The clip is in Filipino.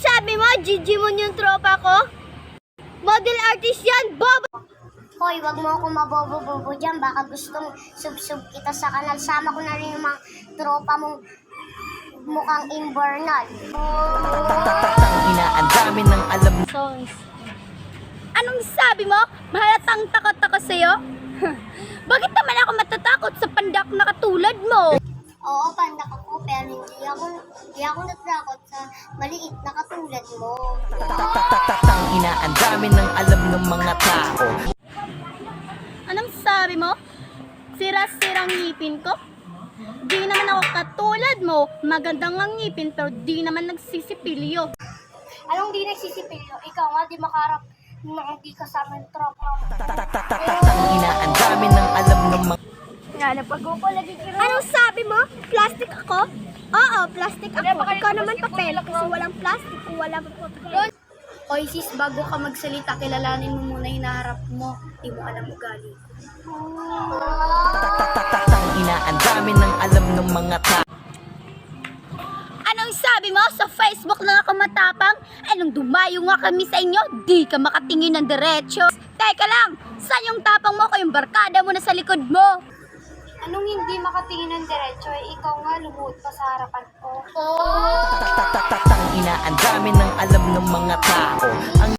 sabi mo, Gigi mo yung tropa ko? Model artist yan, bobo! Hoy, wag mo ako mabobo-bobo dyan. Baka gustong sub-sub kita sa kanal. Sama ko na rin yung mga tropa mong mukhang invernal. Ina, ang dami ng alam. Songs. Anong sabi mo? Mahalatang takot ako sa'yo? Bakit naman ako matatakot sa pandak na katulad mo? Oo, pandak ako, pero hindi ako natakot sa maliit na katulad mo. Ina, ang dami ng alam ng mga tao. Anong sabi mo? Sira-sirang ngipin ko? Di naman ako katulad mo. Magandang ang ngipin pero di naman nagsisipilyo. Anong di nagsisipilyo? Ikaw nga, di makarap na hindi kasama yung tropa. Ina, ang dami ng alam ng mga... Anong sabi mo? Plastic ako? Oo, plastic ako. Ikaw naman papel kasi walang plastic kung walang papel. Hoy sis, bago ka magsalita, kilalanin mo muna hinaharap mo. Di mo alam ugali ko. Ina, ang dami ng alam ng mga tao. Anong sabi mo? Sa Facebook lang ako matapang? Anong dumayo nga kami sa inyo? Di ka makatingin ng diretsyo. Teka lang, saan yung tapang mo kung yung barkada mo na sa likod mo? Anong hindi makatingin ng diretso? Ikaw nga, lumuhod pa sa harapan ko. Ina, ang dami ng alam ng mga tao. Ang